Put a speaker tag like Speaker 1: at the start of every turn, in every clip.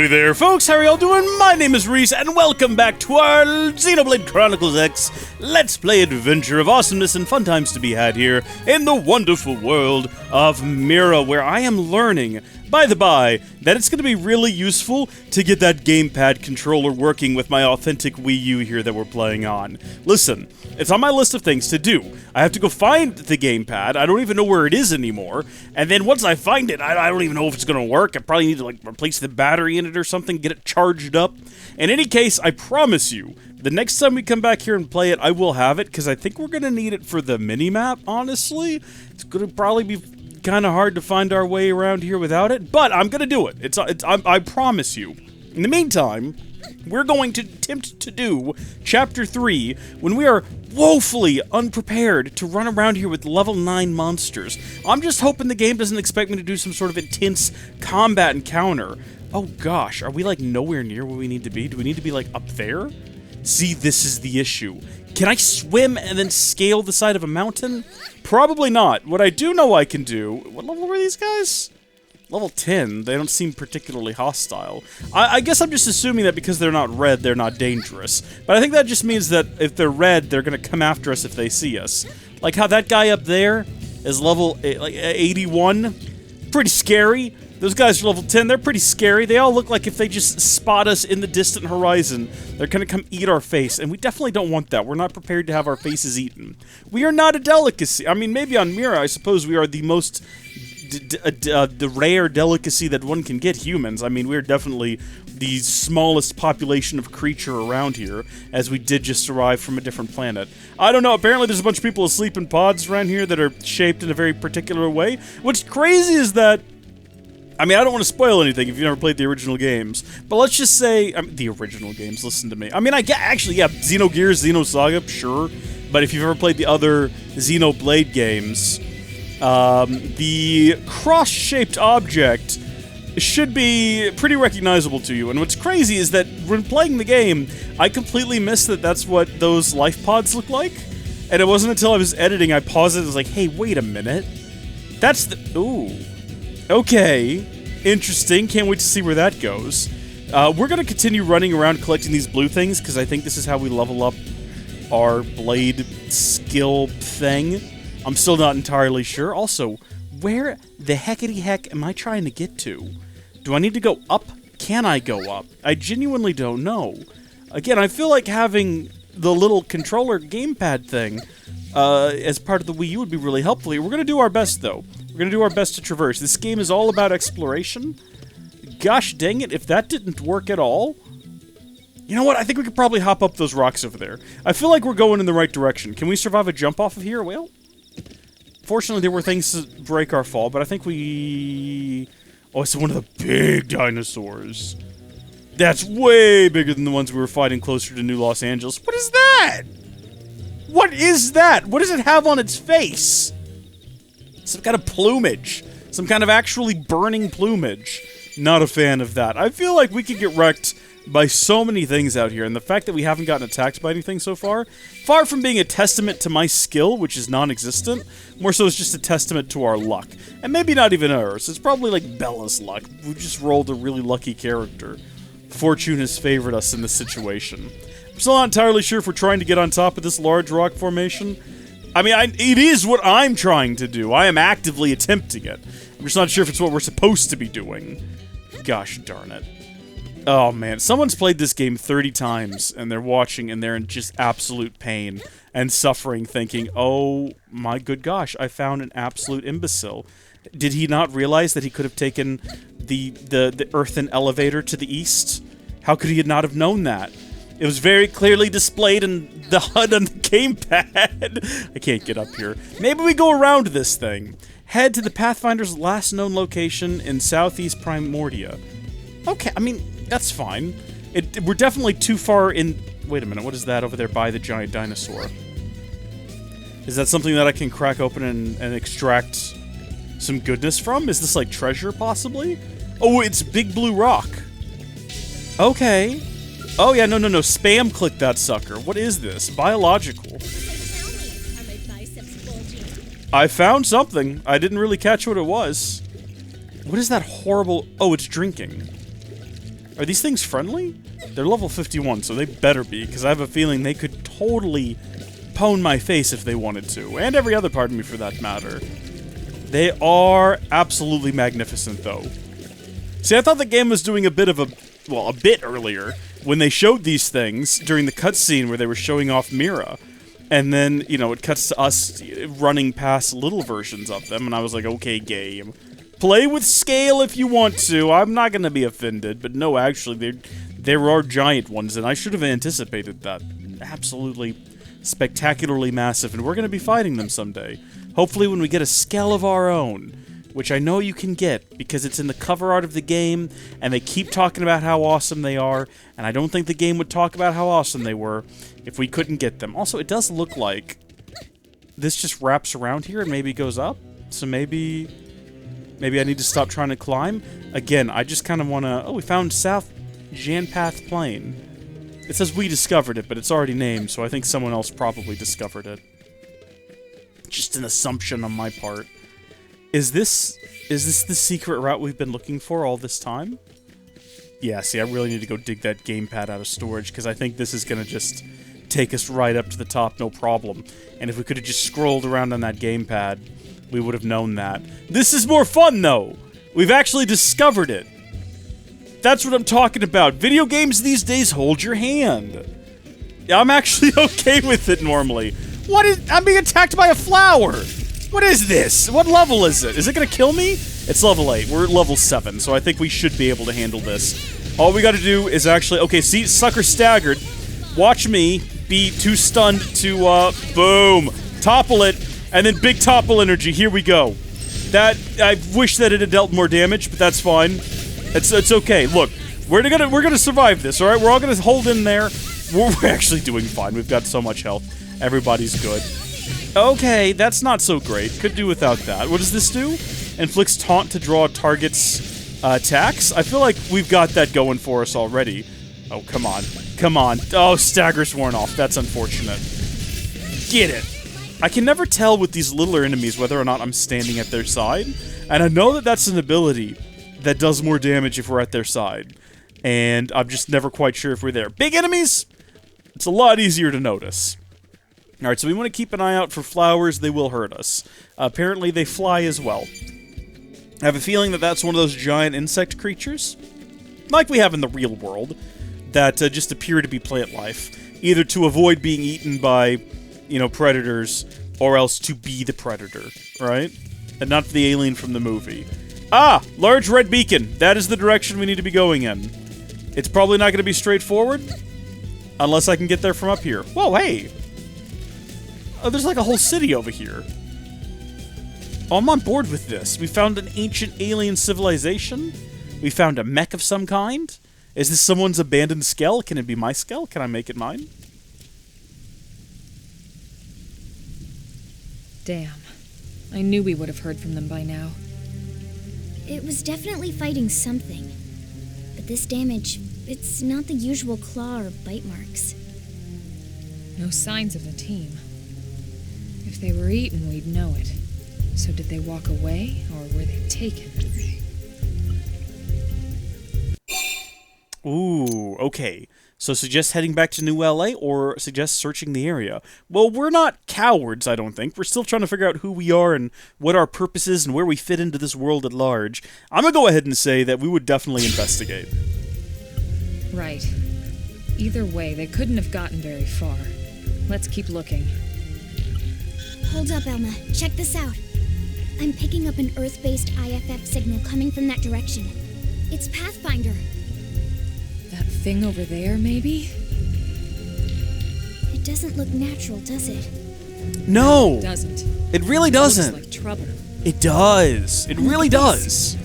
Speaker 1: Howdy there, folks. How are y'all doing? My name is Rees, and welcome back to our XENOBLADE Chronicles X Let's Play adventure of awesomeness and fun times to be had here in the wonderful world of Mira, where I am learning, by the by, that it's going to be really useful to get that gamepad controller working with my authentic Wii U here that we're playing on. Listen, it's on my list of things to do. I have to go find the gamepad. I don't even know where it is anymore. And then once I find it, I don't even know if it's going to work. I probably need to, like, replace the battery in it or something, get it charged up. In any case, I promise you, the next time we come back here and play it, I will have it, because I think we're going to need it for the mini-map, honestly. It's going to probably be kind of hard to find our way around here without it, but I'm going to do it. I promise you. In the meantime, we're going to attempt to do Chapter 3 when we are woefully unprepared to run around here with level 9 monsters. I'm just hoping the game doesn't expect me to do some sort of intense combat encounter. Oh gosh, are we like nowhere near where we need to be? Do we need to be like up there? See, this is the issue. Can I swim and then scale the side of a mountain? Probably not. What I do know I can do... What level were these guys? Level 10. They don't seem particularly hostile. I guess I'm just assuming that because they're not red, they're not dangerous. But I think that just means that if they're red, they're going to come after us if they see us. Like how that guy up there is level like 81. Pretty scary. Those guys are level 10, they're pretty scary. They all look like if they just spot us in the distant horizon, they're gonna come eat our face, and we definitely don't want that. We're not prepared to have our faces eaten. We are not a delicacy. I mean, maybe on Mira, I suppose we are the most... the rare delicacy that one can get, humans. I mean, we're definitely the smallest population of creature around here, as we did just arrive from a different planet. I don't know, apparently there's a bunch of people asleep in pods around here that are shaped in a very particular way. What's crazy is that... I mean, I don't want to spoil anything if you've never played the original games, but let's just say... the original games, listen to me. I mean, actually, yeah, Xenogears, Xenosaga, sure, but if you've ever played the other Xenoblade games, the cross-shaped object should be pretty recognizable to you, and what's crazy is that when playing the game, I completely missed that that's what those life pods look like, and it wasn't until I was editing I paused it and was like, hey, wait a minute, that's the... Ooh. Okay, interesting. Can't wait to see where that goes. We're going to continue running around collecting these blue things, because I think this is how we level up our blade skill thing. I'm still not entirely sure. Also, where the heckity-heck am I trying to get to? Do I need to go up? Can I go up? I genuinely don't know. Again, I feel like having the little controller gamepad thing as part of the Wii U would be really helpful here. We're going to do our best, though. We're going to do our best to traverse. This game is all about exploration. Gosh dang it, if that didn't work at all... You know what, I think we could probably hop up those rocks over there. I feel like we're going in the right direction. Can we survive a jump off of here? Well, fortunately there were things to break our fall, but I think we... Oh, it's one of the big dinosaurs. That's way bigger than the ones we were fighting closer to New Los Angeles. What is that? What is that? What does it have on its face? Some kind of plumage. Some kind of actually burning plumage. Not a fan of that. I feel like we could get wrecked by so many things out here, and the fact that we haven't gotten attacked by anything so far, far from being a testament to my skill, which is non-existent, more so it's just a testament to our luck. And maybe not even ours. It's probably like Bella's luck. We just rolled a really lucky character. Fortune has favored us in this situation. I'm still not entirely sure if we're trying to get on top of this large rock formation. I mean, it is what I'm trying to do. I am actively attempting it. I'm just not sure if it's what we're supposed to be doing. Gosh darn it. Oh man, someone's played this game 30 times, and they're watching, and they're in just absolute pain and suffering, thinking, oh my good gosh, I found an absolute imbecile. Did he not realize that he could have taken the earthen elevator to the east? How could he not have known that? It was very clearly displayed in the HUD on the gamepad. I can't get up here. Maybe we go around this thing. Head to the Pathfinder's last known location in southeast Primordia. Okay, I mean, that's fine. We're definitely too far in... Wait a minute, what is that over there by the giant dinosaur? Is that something that I can crack open and extract some goodness from? Is this like treasure, possibly? Oh, it's Big Blue Rock. Okay. Oh yeah, no, spam click that sucker. What is this? Biological. I found something. I didn't really catch what it was. What is that horrible... Oh, it's drinking. Are these things friendly? They're level 51, so they better be, because I have a feeling they could totally pwn my face if they wanted to, and every other part of me for that matter. They are absolutely magnificent, though. See, I thought the game was doing a bit earlier, when they showed these things during the cutscene where they were showing off Mira. And then, you know, it cuts to us running past little versions of them, and I was like, okay, game. Play with scale if you want to. I'm not going to be offended, but no, actually, there are giant ones, and I should have anticipated that. Absolutely spectacularly massive, and we're going to be fighting them someday. Hopefully when we get a scale of our own, which I know you can get, because it's in the cover art of the game, and they keep talking about how awesome they are, and I don't think the game would talk about how awesome they were if we couldn't get them. Also, it does look like this just wraps around here and maybe goes up, so maybe I need to stop trying to climb. Again, I just kind of want to... Oh, we found South Janpath Plain. It says we discovered it, but it's already named, so I think someone else probably discovered it. Just an assumption on my part. Is this the secret route we've been looking for all this time? Yeah, see, I really need to go dig that gamepad out of storage, because I think this is going to just take us right up to the top, no problem. And if we could have just scrolled around on that gamepad, we would have known that. This is more fun, though! We've actually discovered it. That's what I'm talking about. Video games these days hold your hand. I'm actually okay with it normally. What is... I'm being attacked by a flower! What is this? What level is it? Is it gonna kill me? It's level 8. We're at level 7, so I think we should be able to handle this. All we gotta do is actually... Okay, see, sucker staggered. Watch me be too stunned to, boom! Topple it, and then big topple energy. Here we go. That... I wish that it had dealt more damage, but that's fine. It's okay. Look, we're gonna survive this, alright? We're all gonna hold in there. We're actually doing fine. We've got so much health. Everybody's good. Okay, that's not so great. Could do without that. What does this do? Inflicts taunt to draw target's attacks? I feel like we've got that going for us already. Oh, come on. Come on. Oh, stagger's worn off. That's unfortunate. Get it. I can never tell with these littler enemies whether or not I'm standing at their side. And I know that that's an ability that does more damage if we're at their side. And I'm just never quite sure if we're there. Big enemies? It's a lot easier to notice. Alright, so we want to keep an eye out for flowers. They will hurt us. Apparently, they fly as well. I have a feeling that that's one of those giant insect creatures, like we have in the real world, that just appear to be plant life. Either to avoid being eaten by, you know, predators, or else to be the predator, right? And not the alien from the movie. Ah! Large red beacon! That is the direction we need to be going in. It's probably not going to be straightforward, unless I can get there from up here. Whoa, hey! Oh, there's like a whole city over here. Oh, I'm on board with this. We found an ancient alien civilization. We found a mech of some kind. Is this someone's abandoned skull? Can it be my skull? Can I make it mine?
Speaker 2: Damn. I knew we would have heard from them by now.
Speaker 3: It was definitely fighting something. But this damage, it's not the usual claw or bite marks.
Speaker 2: No signs of a team. If they were eaten, we'd know it. So did they walk away, or were they taken?
Speaker 1: Ooh, okay. So suggest heading back to New LA, or suggest searching the area. Well, we're not cowards, I don't think. We're still trying to figure out who we are and what our purpose is and where we fit into this world at large. I'm gonna go ahead and say that we would definitely investigate.
Speaker 2: Right. Either way, they couldn't have gotten very far. Let's keep looking.
Speaker 3: Hold up, Elma. Check this out. I'm picking up an Earth-based IFF signal coming from that direction. It's Pathfinder.
Speaker 2: That thing over there, maybe?
Speaker 3: It doesn't look natural, does it?
Speaker 1: No!
Speaker 2: It doesn't.
Speaker 1: It really doesn't.
Speaker 2: It looks like trouble.
Speaker 1: It does. It really does.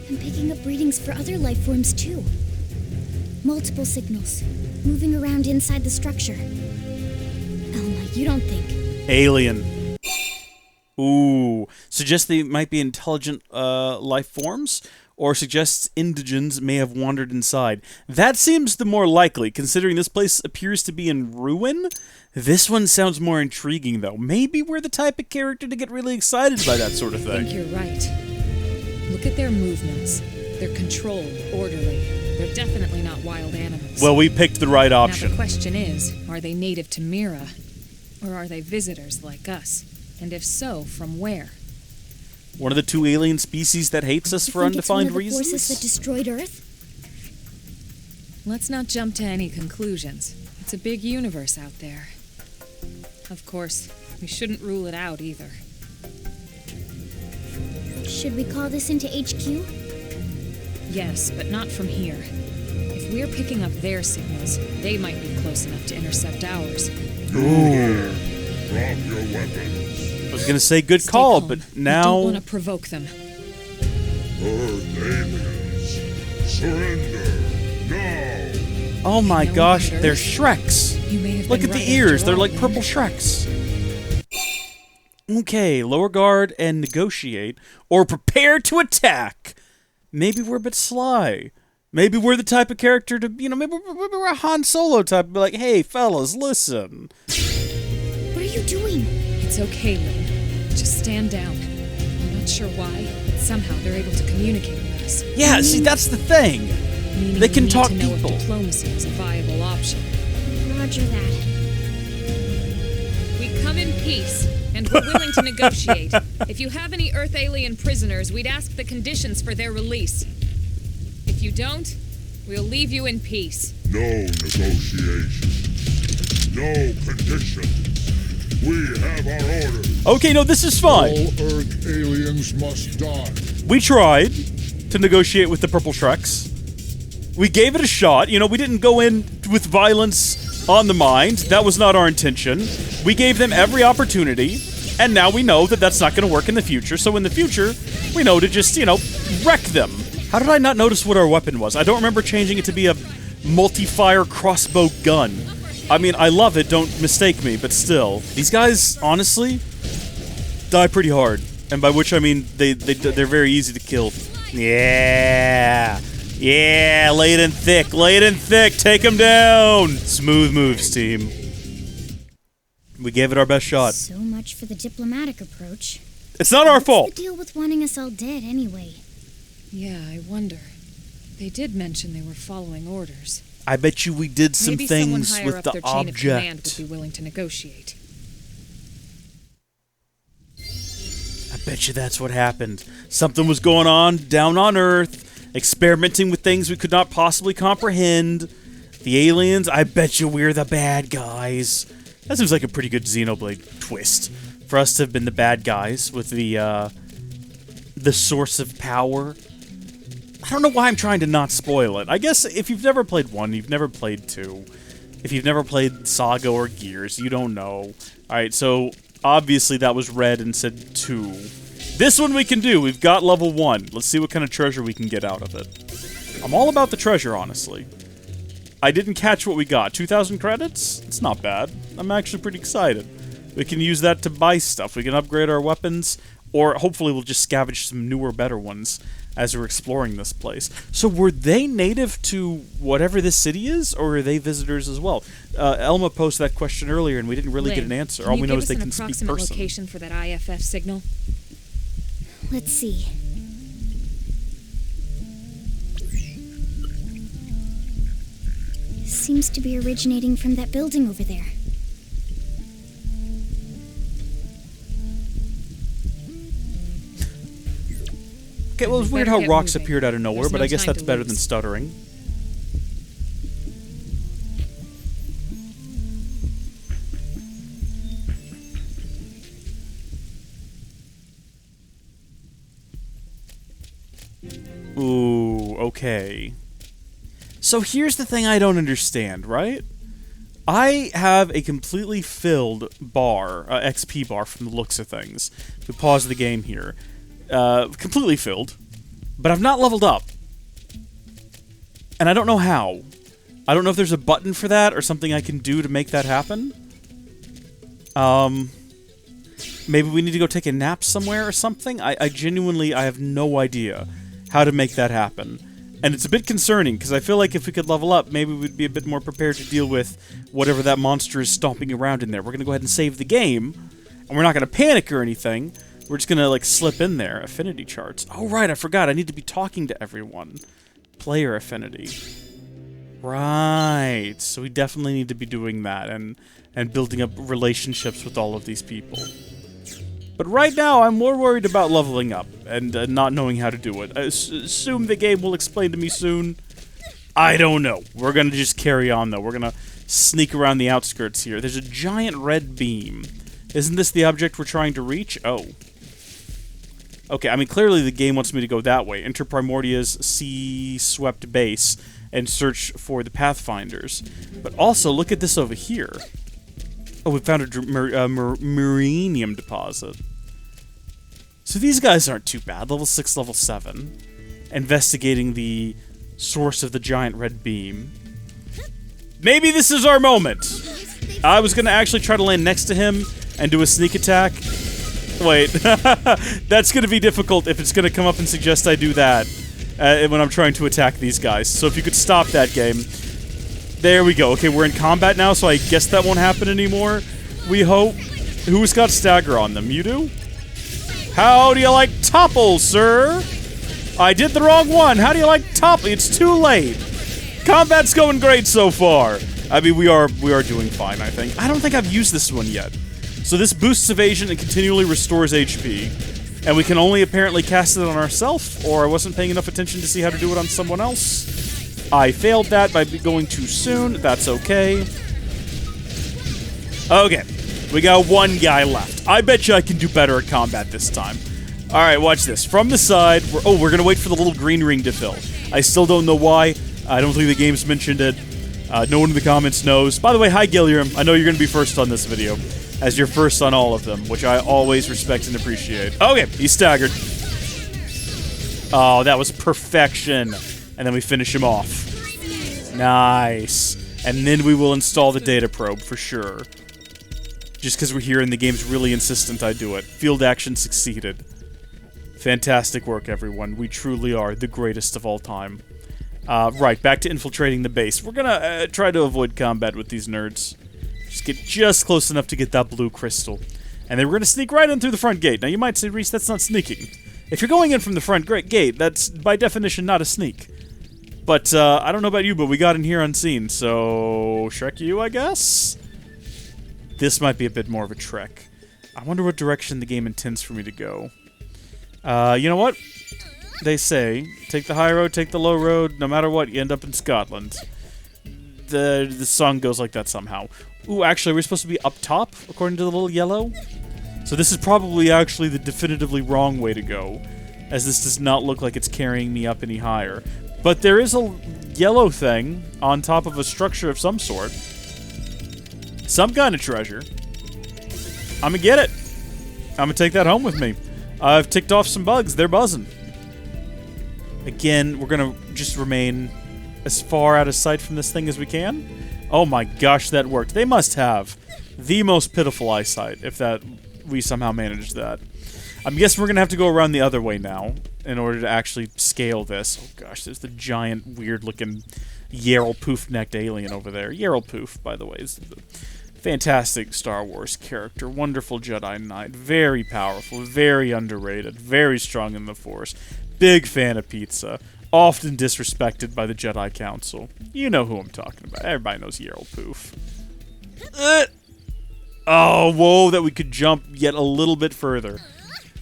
Speaker 3: I'm picking up readings for other life forms, too. Multiple signals, moving around inside the structure. Elma, you don't think...
Speaker 1: Alien. Ooh. Suggests they might be intelligent life forms, or suggests indigents may have wandered inside. That seems the more likely, considering this place appears to be in ruin. This one sounds more intriguing, though. Maybe we're the type of character to get really excited by that sort of thing.
Speaker 2: I think you're right. Look at their movements. They're controlled, orderly. They're definitely not wild animals.
Speaker 1: Well, we picked the right
Speaker 2: Now
Speaker 1: option.
Speaker 2: the question is, are they native to Mira? Or are they visitors like us? And if so, from where?
Speaker 1: One of the two alien species that hates us for undefined reasons?
Speaker 3: Forces that destroyed Earth?
Speaker 2: Let's not jump to any conclusions. It's a big universe out there. Of course, we shouldn't rule it out either.
Speaker 3: Should we call this into HQ?
Speaker 2: Yes, but not from here. If we're picking up their signals, they might be close enough to intercept ours.
Speaker 1: Ooh.
Speaker 4: Drop your weapons.
Speaker 1: I was gonna say good
Speaker 2: Stay
Speaker 1: call,
Speaker 2: calm.
Speaker 1: but
Speaker 2: We
Speaker 1: now...
Speaker 2: don't want to provoke them.
Speaker 4: Earth aliens, surrender now.
Speaker 1: Oh my
Speaker 2: No
Speaker 1: gosh,
Speaker 2: wonder.
Speaker 1: they're Shreks.
Speaker 2: You may have
Speaker 1: Look
Speaker 2: been
Speaker 1: at the
Speaker 2: right
Speaker 1: ears,
Speaker 2: after
Speaker 1: they're
Speaker 2: all,
Speaker 1: like
Speaker 2: then.
Speaker 1: purple Shreks. Okay, lower guard and negotiate, or prepare to attack. Maybe we're a bit sly. Maybe we're the type of character to, maybe we're a Han Solo type, be like, hey, fellas, listen.
Speaker 3: What are you doing?
Speaker 2: It's okay, Lynn. Just stand down. I'm not sure why, but somehow they're able to communicate with us.
Speaker 1: Yeah, see, that's the thing.
Speaker 2: Meaning
Speaker 1: They
Speaker 2: we
Speaker 1: can
Speaker 2: need
Speaker 1: talk
Speaker 2: to know
Speaker 1: people.
Speaker 2: if diplomacy is a viable option.
Speaker 3: Roger that.
Speaker 2: We come in peace, and we're willing to negotiate. If you have any Earth alien prisoners, we'd ask the conditions for their release. If you don't, we'll leave you in peace.
Speaker 4: No negotiation. No conditions. We have our orders.
Speaker 1: Okay, no, this is fine.
Speaker 4: All Earth aliens must die.
Speaker 1: We tried to negotiate with the purple Shreks. We gave it a shot. We didn't go in with violence on the mind. That was not our intention. We gave them every opportunity, and now we know that that's not going to work in the future. So in the future, we know to just, wreck them. How did I not notice what our weapon was? I don't remember changing it to be a multi-fire crossbow gun. I mean, I love it, don't mistake me, but still. These guys, honestly, die pretty hard. And by which I mean they're very easy to kill. Yeah. Yeah, lay it in thick, take them down. Smooth moves, team. We gave it our best shot.
Speaker 3: So much for the diplomatic approach.
Speaker 1: It's not our
Speaker 3: What's
Speaker 1: fault.
Speaker 3: the deal with wanting us all dead anyway?
Speaker 2: Yeah, I wonder. They did mention they were following orders.
Speaker 1: I bet you we did some
Speaker 2: Maybe
Speaker 1: things
Speaker 2: someone higher
Speaker 1: with
Speaker 2: up
Speaker 1: the
Speaker 2: their chain of command would
Speaker 1: object.
Speaker 2: be willing to negotiate.
Speaker 1: I bet you that's what happened. Something was going on down on Earth, experimenting with things we could not possibly comprehend. The aliens, I bet you we're the bad guys. That seems like a pretty good Xenoblade twist. For us to have been the bad guys with the source of power. I don't know why I'm trying to not spoil it. I guess if you've never played 1, you've never played 2. If you've never played Saga or Gears, you don't know. Alright, so obviously that was red and said 2. This one we can do. We've got level 1. Let's see what kind of treasure we can get out of it. I'm all about the treasure, honestly. I didn't catch what we got. 2,000 credits? It's not bad. I'm actually pretty excited. We can use that to buy stuff. We can upgrade our weapons, or hopefully we'll just scavenge some newer, better ones as we're exploring this place. So were they native to whatever this city is, or are they visitors as well? Elma posted that question earlier, and we didn't really get an
Speaker 2: Lynn,
Speaker 1: answer.
Speaker 2: can
Speaker 1: All
Speaker 2: you
Speaker 1: we know
Speaker 2: give
Speaker 1: is
Speaker 2: us
Speaker 1: they
Speaker 2: an
Speaker 1: can speak
Speaker 2: approximate
Speaker 1: person.
Speaker 2: location for that IFF signal?
Speaker 3: Let's see. Seems to be originating from that building over there.
Speaker 1: Okay, well, it was
Speaker 2: We
Speaker 1: weird
Speaker 2: better
Speaker 1: how
Speaker 2: get
Speaker 1: rocks
Speaker 2: moving.
Speaker 1: appeared out of nowhere,
Speaker 2: There's
Speaker 1: but
Speaker 2: no
Speaker 1: I guess
Speaker 2: time
Speaker 1: that's
Speaker 2: to
Speaker 1: better
Speaker 2: lose.
Speaker 1: than stuttering. Ooh, okay. So here's the thing I don't understand, right? I have a completely filled bar, XP bar from the looks of things. We pause the game here. Completely filled, but I've not leveled up. And I don't know how. I don't know if there's a button for that or something I can do to make that happen. Maybe we need to go take a nap somewhere or something? I genuinely have no idea how to make that happen. And it's a bit concerning, because I feel like if we could level up, maybe we'd be a bit more prepared to deal with whatever that monster is stomping around in there. We're going to go ahead and save the game, and we're not going to panic or anything. We're just going to, like, slip in there. Affinity charts. Oh, right, I forgot. I need to be talking to everyone. player affinity. Right. So we definitely need to be doing that and building up relationships with all of these people. But right now, I'm more worried about leveling up and not knowing how to do it. I assume the game will explain to me soon. I don't know. We're going to just carry on, though. We're going to sneak around the outskirts here. There's a giant red beam. Isn't this the object we're trying to reach? Oh. Okay, I mean, clearly the game wants me to go that way. Enter Primordia's sea-swept base and search for the Pathfinders. But also, look at this over here. Oh, we found a Muranium deposit. So these guys aren't too bad. Level 6, level 7. Investigating the source of the giant red beam. Maybe this is our moment. I was going to actually try to land next to him and do a sneak attack. Wait. That's going to be difficult if it's going to come up and suggest I do that when I'm trying to attack these guys. So if you could stop that game. There we go. Okay, we're in combat now, so I guess that won't happen anymore. We hope. Who's got stagger on them? You do? How do you like topple, sir? I did the wrong one. How do you like topple? It's too late. Combat's going great so far. I mean, we are doing fine, I think. I don't think I've used this one yet. So this boosts evasion and continually restores HP. And we can only apparently cast it on ourselves, or I wasn't paying enough attention to see how to do it on someone else. I failed that by going too soon. That's okay. Okay. We got one guy left. I bet you I can do better at combat this time. Alright, watch this. From the side, we're going to wait for the little green ring to fill. I still don't know why. I don't think the game's mentioned it. No one in the comments knows. By the way, hi Gilliam. I know you're going to be first on this video, as you're first on all of them, which I always respect and appreciate. Okay, he's staggered. Oh, that was perfection. And then we finish him off. Nice. And then we will install the data probe for sure. Just because we're here and the game's really insistent I do it. Field action succeeded. Fantastic work, everyone. We truly are the greatest of all time. Right, back to infiltrating the base. We're gonna try to avoid combat with these nerds. Just get just close enough to get that blue crystal. And then we're gonna sneak right in through the front gate. Now you might say, Reese, that's not sneaking. If you're going in from the front gate, that's by definition not a sneak. But I don't know about you, but we got in here unseen, so Shrek you, I guess? This might be a bit more of a trek. I wonder what direction the game intends for me to go. You know what? They say, take the high road, take the low road, no matter what, you end up in Scotland. The song goes like that somehow. Ooh, actually, we're supposed to be up top, according to the little yellow? So this is probably actually the definitively wrong way to go, as this does not look like it's carrying me up any higher. But there is a yellow thing on top of a structure of some sort. Some kind of treasure. I'm gonna get it. I'm gonna take that home with me. I've ticked off some bugs. They're buzzing. Again, we're gonna just remain as far out of sight from this thing as we can. Oh my gosh, that worked. They must have the most pitiful eyesight if we somehow managed that. I'm guessing we're gonna have to go around the other way now in order to actually scale this. Oh gosh, there's the giant, weird-looking Yarrel-Poof-necked alien over there. Yarrel-Poof, by the way, is the fantastic Star Wars character. Wonderful Jedi Knight. Very powerful, very underrated, very strong in the Force. Big fan of pizza. Often disrespected by the Jedi Council. You know who I'm talking about. Everybody knows Yarrel-Poof. Oh, whoa, that we could jump yet a little bit further.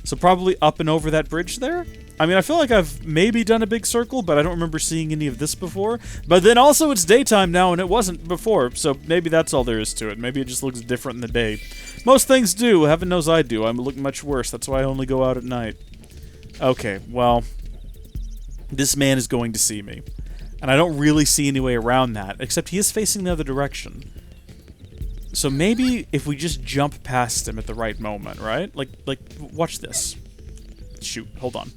Speaker 1: So probably up and over that bridge there? I mean, I feel like I've maybe done a big circle, but I don't remember seeing any of this before. But then also it's daytime now, and it wasn't before, so maybe that's all there is to it. Maybe it just looks different in the day. Most things do. Heaven knows I do. I look much worse. That's why I only go out at night. Okay, well, this man is going to see me. And I don't really see any way around that, except he is facing the other direction. So maybe if we just jump past him at the right moment, right? Like, watch this. Shoot, hold on.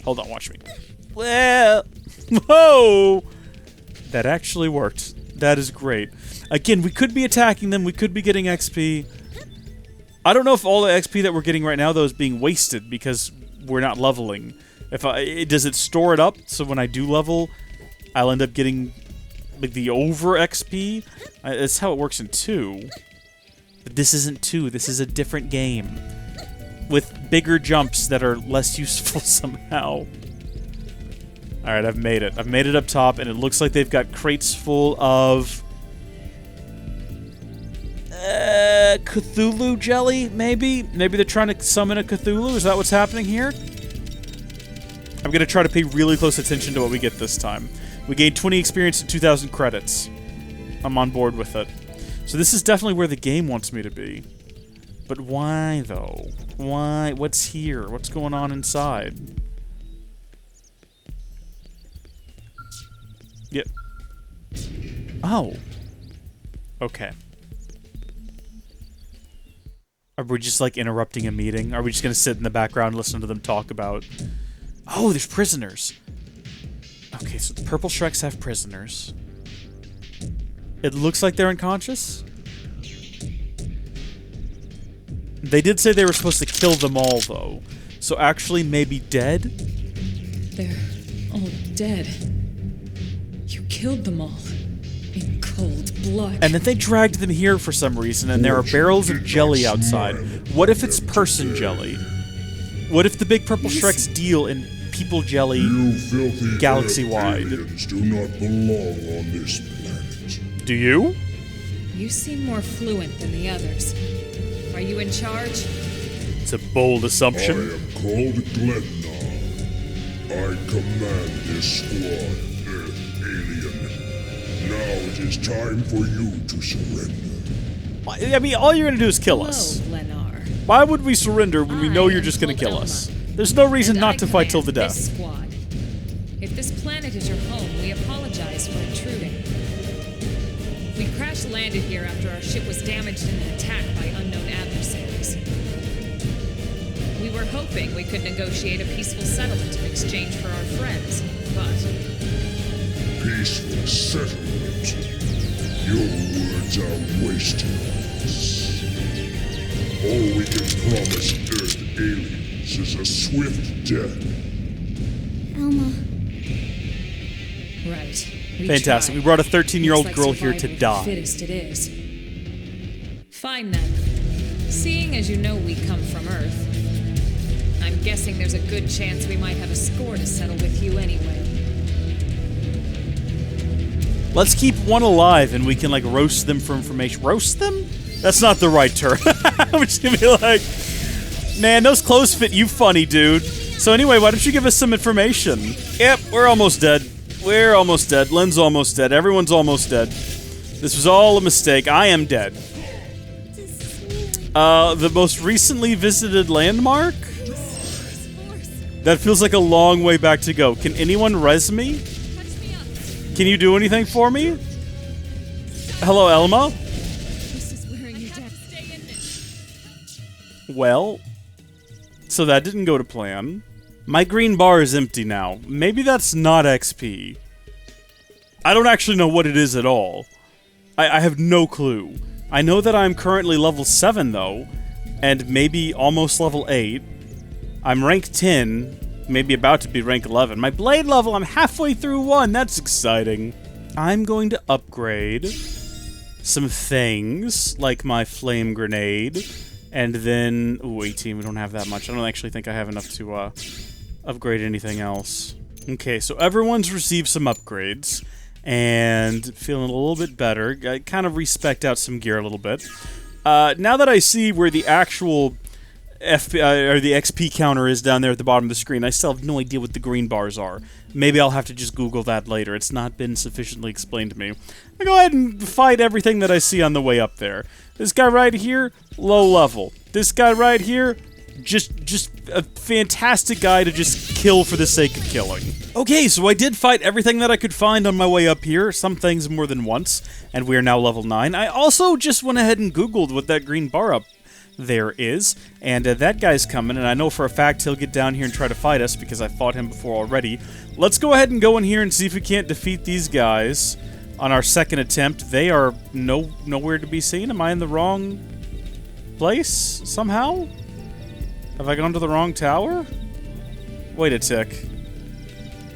Speaker 1: Hold on, watch me. Well, whoa! That actually worked. That is great. Again, we could be attacking them, we could be getting XP. I don't know if all the XP that we're getting right now, though, is being wasted because we're not leveling. Does it store it up so when I do level, I'll end up getting like the over XP? That's how it works in 2. But this isn't 2, this is a different game. With bigger jumps that are less useful somehow. Alright, I've made it. I've made it up top, and it looks like they've got crates full of... Cthulhu jelly, maybe? Maybe they're trying to summon a Cthulhu? Is that what's happening here? I'm gonna try to pay really close attention to what we get this time. We gained 20 experience and 2,000 credits. I'm on board with it. So this is definitely where the game wants me to be. But why, though? Why? What's here? What's going on inside? Yep. Oh. Okay. Are we just, like, interrupting a meeting? Are we just gonna sit in the background and listen to them talk about... Oh, there's prisoners! Okay, so the purple Shreks have prisoners. It looks like they're unconscious? They did say they were supposed to kill them all, though. So actually, maybe dead?
Speaker 2: They're all dead. You killed them all. In cold blood.
Speaker 1: And then they dragged them here for some reason, and there are barrels of jelly outside. What if it's person jelly? What if the big purple Shreks deal in people jelly galaxy-wide?
Speaker 4: Aliens do not belong on this planet.
Speaker 1: Do you?
Speaker 2: You seem more fluent than the others. Are you in charge?
Speaker 1: It's a bold
Speaker 4: I
Speaker 1: assumption.
Speaker 4: am called Glennar. I command this squad, alien. Now it is time for you to surrender.
Speaker 1: I mean, all you're gonna do is kill us.
Speaker 2: Hello, Glennar.
Speaker 1: Why would we surrender when we know you're just gonna kill us? There's no reason not to fight till the death.
Speaker 2: This squad. If this planet is your home, we apologize for intruding. We crash-landed here after our ship was damaged in an attack by unknown adversaries. We were hoping we could negotiate a peaceful settlement in exchange for our friends, but...
Speaker 4: Peaceful settlement. Your words are wasted on us. All we can promise Earth aliens is a swift death.
Speaker 3: Alma.
Speaker 2: Right.
Speaker 1: Fantastic. We brought a 13-year-old girl here to die.
Speaker 2: Fittest it is. Fine then. Seeing as you know we come from Earth, I'm guessing there's a good chance we might have a score to settle with you anyway.
Speaker 1: Let's keep one alive and we can, like, roast them for information. Roast them? That's not the right term. I'm just gonna be like, man, those clothes fit you funny, dude. So anyway, why don't you give us some information? Yep, we're almost dead. We're almost dead. Lynn's almost dead. Everyone's almost dead. This was all a mistake. I am dead. The most recently visited landmark? That feels like a long way back to go. Can anyone res me? Can you do anything for me? Hello, Elma? Well, so that didn't go to plan. My green bar is empty now. Maybe that's not XP. I don't actually know what it is at all. I have no clue. I know that I'm currently level 7, though, and maybe almost level 8. I'm rank 10, maybe about to be rank 11. My blade level, I'm halfway through 1. That's exciting. I'm going to upgrade some things, like my flame grenade, and then... Ooh, 18, we don't have that much. I don't actually think I have enough to, upgrade anything else. Okay, so everyone's received some upgrades, and feeling a little bit better. I kind of respect out some gear a little bit. Now that I see where the actual or the XP counter is down there at the bottom of the screen, I still have no idea what the green bars are. Maybe I'll have to just Google that later. It's not been sufficiently explained to me. I'll go ahead and fight everything that I see on the way up there. This guy right here, low level. This guy right here, just a fantastic guy to just kill for the sake of killing. Okay, so I did fight everything that I could find on my way up here, some things more than once, and we are now level 9. I also just went ahead and Googled what that green bar up there is, and that guy's coming, and I know for a fact he'll get down here and try to fight us because I fought him before already. Let's go ahead and go in here and see if we can't defeat these guys on our second attempt. They are nowhere to be seen. Am I in the wrong place somehow? Have I gone to the wrong tower? Wait a tick.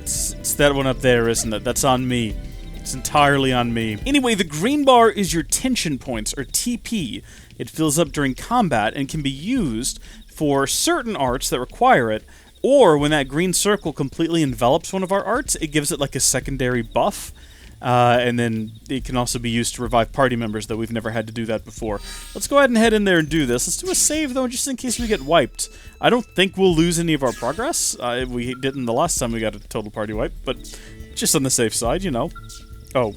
Speaker 1: It's that one up there, isn't it? That's on me. It's entirely on me. Anyway, the green bar is your tension points, or TP. It fills up during combat and can be used for certain arts that require it, Or when that green circle completely envelops one of our arts, it gives it like a secondary buff. And then it can also be used to revive party members, though we've never had to do that before. Let's go ahead and head in there and do this. Let's do a save, though, just in case we get wiped. I don't think we'll lose any of our progress. We didn't the last time we got a total party wipe, but just on the safe side, you know. Oh,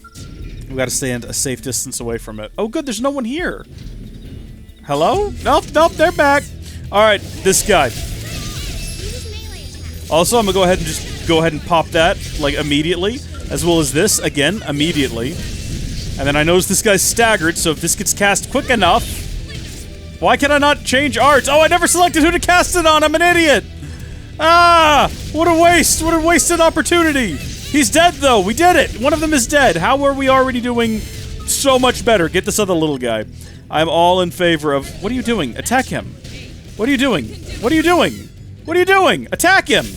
Speaker 1: we gotta stand a safe distance away from it. Oh, good, there's no one here. Hello? Nope, they're back. Alright, this guy. Also, I'm gonna go ahead and pop that, like, immediately. As well as this, again, immediately. And then I notice this guy's staggered, so if this gets cast quick enough... Why can I not change arts? Oh, I never selected who to cast it on! I'm an idiot! Ah! What a waste! What a wasted opportunity! He's dead, though! We did it! One of them is dead! How are we already doing so much better? Get this other little guy. I'm all in favor of... What are you doing? Attack him! What are you doing? What are you doing? What are you doing? Attack him!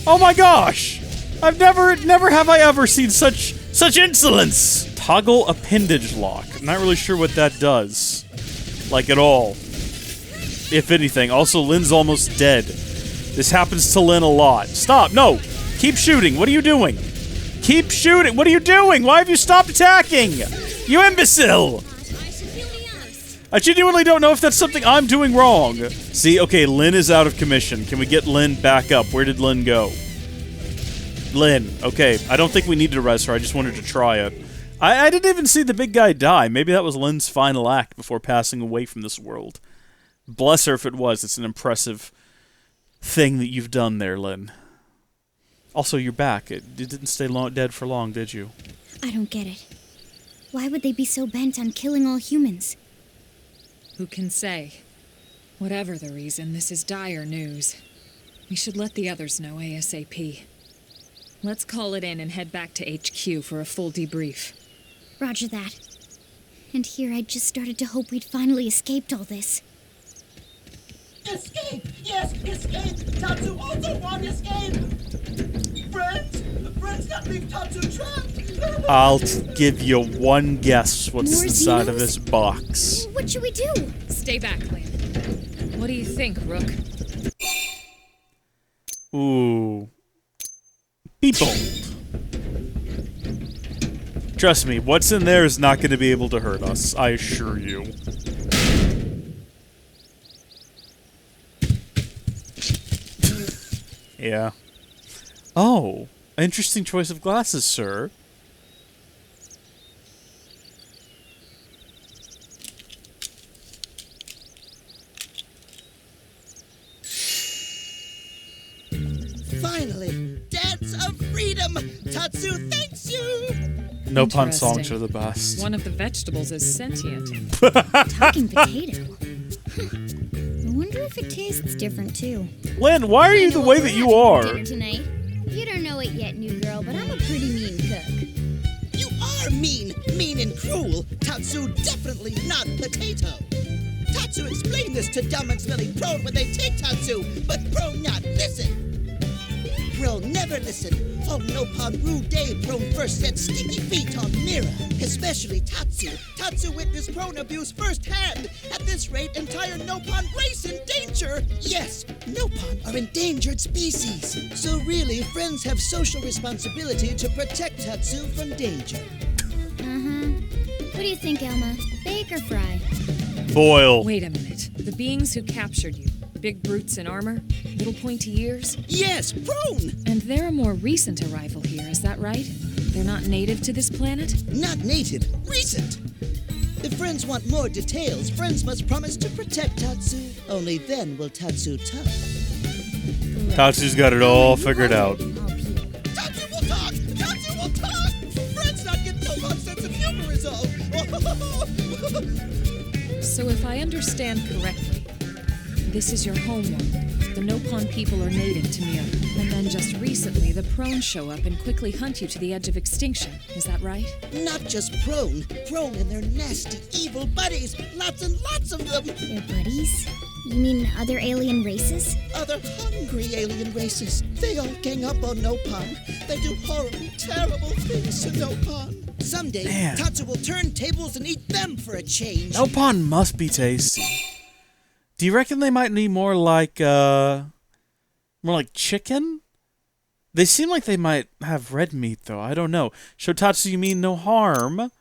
Speaker 1: Oh my gosh! I've never have I ever seen such insolence! Toggle appendage lock. I'm not really sure what that does. Like, at all. If anything. Also, Lynn's almost dead. This happens to Lynn a lot. Stop! No! Keep shooting! What are you doing? Keep shooting! What are you doing? Why have you stopped attacking? You imbecile! I genuinely don't know if that's something I'm doing wrong. See, okay, Lynn is out of commission. Can we get Lynn back up? Where did Lynn go? Lynn. Okay, I don't think we need to res her. I just wanted to try it. I didn't even see the big guy die. Maybe that was Lynn's final act before passing away from this world. Bless her if it was. It's an impressive thing that you've done there, Lynn. Also, you're back. It didn't stay dead for long, did you?
Speaker 3: I don't get it. Why would they be so bent on killing all humans?
Speaker 2: Who can say? Whatever the reason, this is dire news. We should let the others know ASAP. Let's call it in and head back to HQ for a full debrief.
Speaker 3: Roger that. And here I just started to hope we'd finally escaped all this.
Speaker 5: Escape! Yes, escape! Tatsu also want escape! Friends! Friends that leave Tatsu trapped!
Speaker 1: I'll give you one guess what's
Speaker 3: More
Speaker 1: inside of
Speaker 3: Xenos?
Speaker 1: this box.
Speaker 3: What should we do?
Speaker 2: Stay back, Lynn. What do you think, Rook?
Speaker 1: Ooh. Be bold. Trust me, what's in there is not going to be able to hurt us, I assure you. Yeah. Oh, interesting choice of glasses, sir.
Speaker 5: Finally! Dance of freedom! Tatsu thanks you!
Speaker 1: Nopon songs are the best.
Speaker 2: One of the vegetables is sentient.
Speaker 3: Talking potato. I wonder if it tastes different, too.
Speaker 1: Lynn, why are you the way that you are?
Speaker 3: Dinner tonight. You don't know it yet, new girl, but I'm a pretty mean cook.
Speaker 5: You are mean! Mean and cruel! Tatsu definitely not potato! Tatsu explained this to dumb and smelly Prone when they take Tatsu, but Prone not listen! Prone never listen. On Nopon Rue Day, Prone first set sticky feet on Mira, especially Tatsu. Tatsu witnessed Prone abuse firsthand. At this rate, entire Nopon race in danger. Yes, Nopon are endangered species. So really, friends have social responsibility to protect Tatsu from danger.
Speaker 3: What do you think, Elma? Bake or fry?
Speaker 1: Boil.
Speaker 2: Wait a minute. The beings who captured you. Big brutes in armor? Little pointy ears?
Speaker 5: Yes, Prone!
Speaker 2: And they're a more recent arrival here, is that right? They're not native to this planet?
Speaker 5: Not native, recent. If friends want more details, friends must promise to protect Tatsu. Only then will Tatsu talk.
Speaker 1: Tatsu's got it all figured out.
Speaker 5: Tatsu will talk! Tatsu will talk! Friends not get no sense of humor is all.
Speaker 2: So if I understand correctly, this is your homeworld. The Nopon people are native to Mira. And then just recently, the Prone show up and quickly hunt you to the edge of extinction. Is that right?
Speaker 5: Not just Prone. Prone and their nasty, evil buddies. Lots and lots of them.
Speaker 3: Their buddies? You mean other alien races?
Speaker 5: Other hungry alien races. They all gang up on Nopon. They do horrible, terrible things to Nopon. Someday,
Speaker 1: Man.
Speaker 5: Tatsu will turn tables and eat them for a change.
Speaker 1: Nopon must be tasty. Do you reckon they might be more like, More like chicken? They seem like they might have red meat, though. I don't know. Shotatsu, you mean no harm?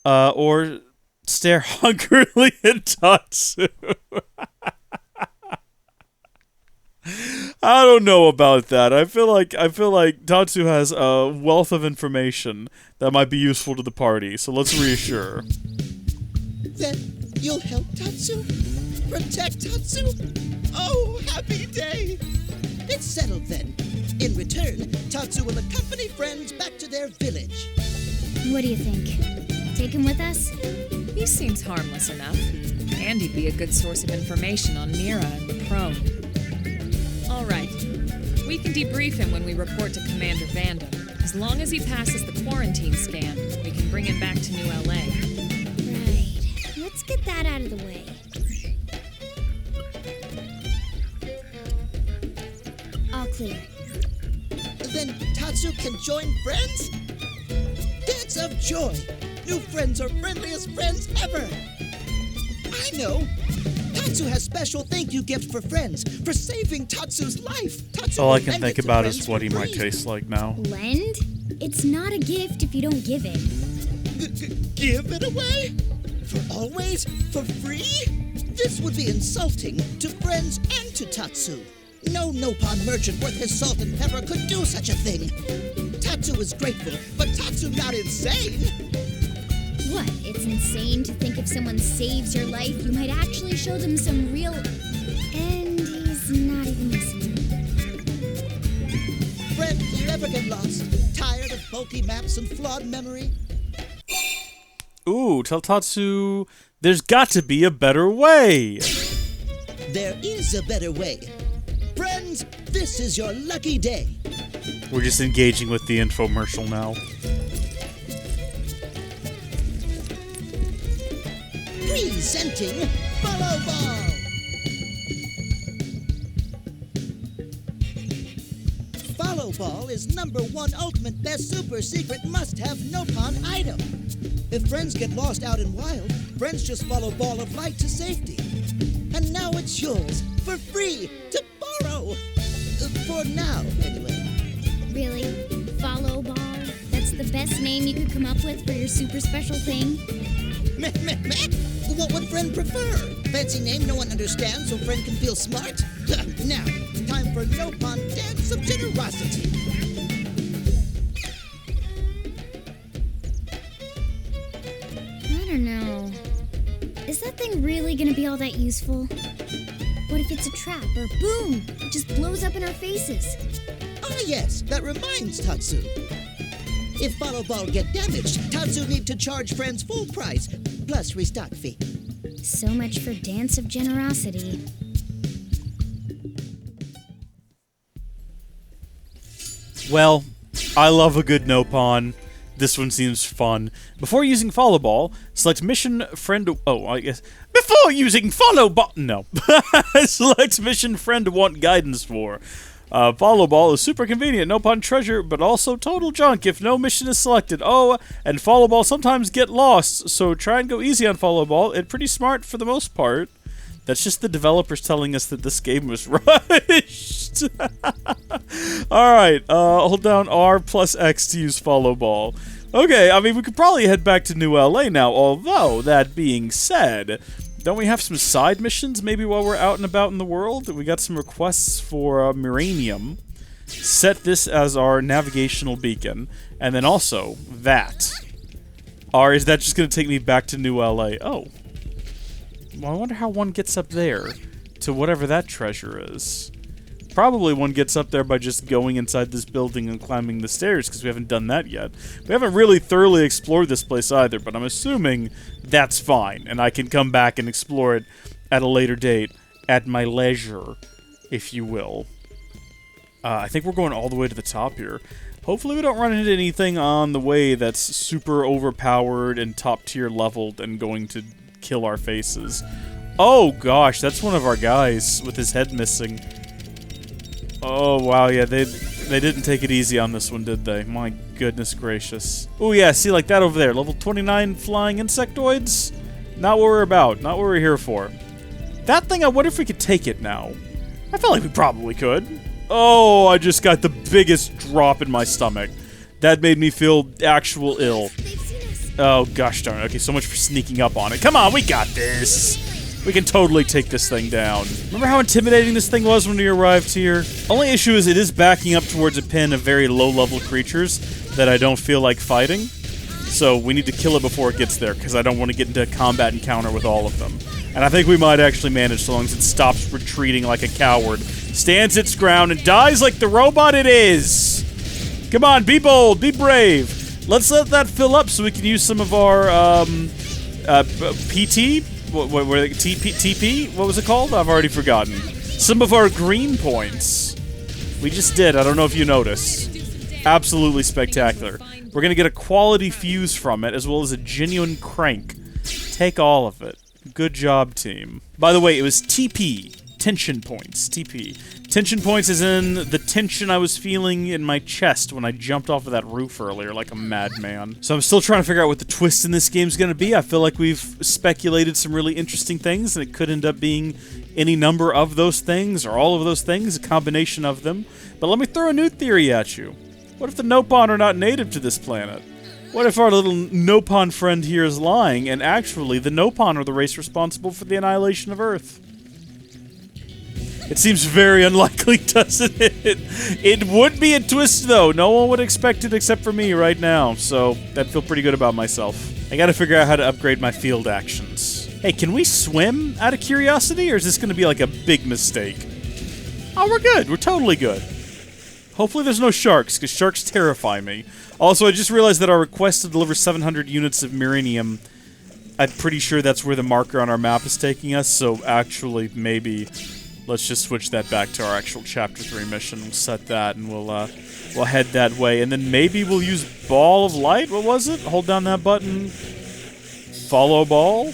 Speaker 1: Or stare hungrily at Tatsu. I don't know about that. I feel like Tatsu has a wealth of information that might be useful to the party. So let's reassure.
Speaker 5: Then you'll help Tatsu? Protect Tatsu? Oh, happy day! It's settled then. In return, Tatsu will accompany friends back to their village.
Speaker 3: What do you think? Take him with us?
Speaker 2: He seems harmless enough. And he'd be a good source of information on Mira and the Prone. All right. We can debrief him when we report to Commander Vanda. As long as he passes the quarantine scan, we can bring him back to New LA.
Speaker 3: Right. Let's get that out of the way. All clear.
Speaker 5: Then Tatsu can join friends? Dance of joy! New friends are friendliest friends ever! I know! Tatsu has special thank you gift for friends for saving Tatsu's life. Tatsu
Speaker 1: All I
Speaker 5: will
Speaker 1: can
Speaker 5: lend
Speaker 1: think
Speaker 5: it to
Speaker 1: about
Speaker 5: friends
Speaker 1: is what he
Speaker 5: for
Speaker 1: might
Speaker 5: free.
Speaker 1: taste like now.
Speaker 3: Lend? It's not a gift if you don't give it.
Speaker 5: Give it away? For always? For free? This would be insulting to friends and to Tatsu. No Nopon merchant worth his salt and pepper could do such a thing. Tatsu is grateful, but Tatsu not insane.
Speaker 3: What? It's insane to think if someone saves your life, you might actually show them some real... And he's not even listening.
Speaker 5: Friend, do you ever get lost? Tired of bulky maps and flawed memory?
Speaker 1: Ooh, tell Tatsu there's got to be a better way.
Speaker 5: There is a better way. Friends, this is your lucky day.
Speaker 1: We're just engaging with the infomercial now.
Speaker 5: Presenting Follow Ball. Follow Ball is #1 ultimate best super secret must-have Nopon item. If friends get lost out in wild, friends just follow Ball of Light to safety. And now it's yours, for free, to borrow. For now, anyway.
Speaker 3: Really? Follow Ball? That's the best name you could come up with for your super special thing?
Speaker 5: Meh, meh, meh. What would friend prefer? Fancy name no one understands so friend can feel smart? Now, time for Nopon Dance of Generosity.
Speaker 3: I don't know. Is that thing really gonna be all that useful? What if it's a trap or boom, it just blows up in our faces?
Speaker 5: Ah yes, that reminds Tatsu. If Follow Ball get damaged, Tatsu need to charge friends full price, plus restock fee.
Speaker 3: So much for Dance of Generosity.
Speaker 1: Well, I love a good Nopon. This one seems fun. Before using Follow Ball, select Mission Friend... Oh, I guess... Before using Follow Ball... No. Select Mission Friend want guidance for. Follow Ball is super convenient, Nopon treasure, but also total junk if no mission is selected. Oh, and Follow Ball sometimes get lost, so try and go easy on Follow Ball. It's pretty smart for the most part. That's just the developers telling us that this game was rushed. Alright, hold down R plus X to use Follow Ball. Okay, I mean, we could probably head back to New LA now, although, that being said, don't we have some side missions maybe while we're out and about in the world? We got some requests for Miranium. Set this as our navigational beacon, and then also that. Or is that just going to take me back to New LA? Oh. Well, I wonder how one gets up there to whatever that treasure is. Probably one gets up there by just going inside this building and climbing the stairs, because we haven't done that yet. We haven't really thoroughly explored this place either, but I'm assuming that's fine, and I can come back and explore it at a later date, at my leisure, if you will. I think we're going all the way to the top here. Hopefully we don't run into anything on the way that's super overpowered and top-tier leveled and going to kill our faces. Oh gosh, that's one of our guys with his head missing. Oh wow, yeah, they didn't take it easy on this one, did they? My goodness gracious. Oh yeah, see, like that over there, level 29 flying insectoids? Not what we're about, not what we're here for. That thing, I wonder if we could take it now. I feel like we probably could. Oh, I just got the biggest drop in my stomach. That made me feel actual ill.
Speaker 3: They've seen us.
Speaker 1: Oh, gosh darn it. Okay, so much for sneaking up on it. Come on, we got this. We can totally take this thing down. Remember how intimidating this thing was when we arrived here? Only issue is it is backing up towards a pin of very low-level creatures that I don't feel like fighting. So we need to kill it before it gets there, because I don't want to get into a combat encounter with all of them. And I think we might actually manage so long as it stops retreating like a coward, stands its ground, and dies like the robot it is. Come on, be bold, be brave. Let's let that fill up so we can use some of our, PT? TP? What was it called? I've already forgotten. Some of our green points. We just did. I don't know if you noticed. Absolutely spectacular. We're going to get a quality fuse from it, as well as a genuine crank. Take all of it. Good job, team. By the way, it was TP. Tension points. TP. Tension points is in the tension I was feeling in my chest when I jumped off of that roof earlier like a madman. So I'm still trying to figure out what the twist in this game is going to be. I feel like we've speculated some really interesting things, and it could end up being any number of those things, or all of those things, a combination of them. But let me throw a new theory at you. What if the Nopon are not native to this planet? What if our little Nopon friend here is lying, and actually the Nopon are the race responsible for the annihilation of Earth? It seems very unlikely, doesn't it? It would be a twist, though. No one would expect it except for me right now, so I'd feel pretty good about myself. I gotta figure out how to upgrade my field actions. Hey, can we swim out of curiosity, or is this gonna be like a big mistake? Oh, we're good. We're totally good. Hopefully there's no sharks, because sharks terrify me. Also, I just realized that our request to deliver 700 units of Mirinium, I'm pretty sure that's where the marker on our map is taking us, so actually, maybe let's just switch that back to our actual Chapter 3 mission. We'll set that, and we'll head that way. And then maybe we'll use Ball of Light? What was it? Hold down that button. Follow ball?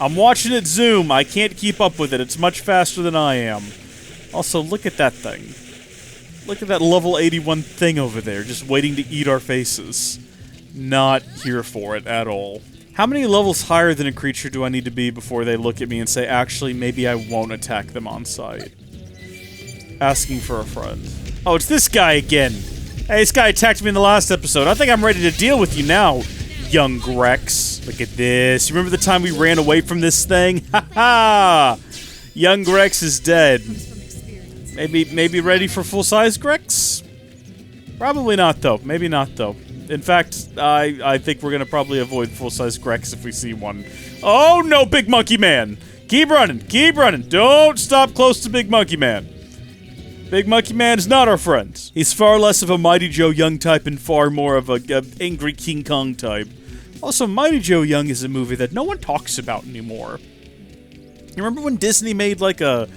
Speaker 1: I'm watching it zoom. I can't keep up with it. It's much faster than I am. Also, look at that thing. Look at that level 81 thing over there, just waiting to eat our faces. Not here for it at all. How many levels higher than a creature do I need to be before they look at me and say, actually, maybe I won't attack them on sight? Asking for a friend. Oh, it's this guy again. Hey, this guy attacked me in the last episode. I think I'm ready to deal with you now, young Grex. Look at this. You remember the time we ran away from this thing? Ha ha! Young Grex is dead. Maybe ready for full-size Grex? Probably not, though. Maybe not, though. In fact, I think we're gonna probably avoid full-size Grex if we see one. Oh no, Big Monkey Man! Keep running, keep running! Don't stop close to Big Monkey Man! Big Monkey Man is not our friend. He's far less of a Mighty Joe Young type and far more of a angry King Kong type. Also, Mighty Joe Young is a movie that no one talks about anymore. You remember when Disney made like a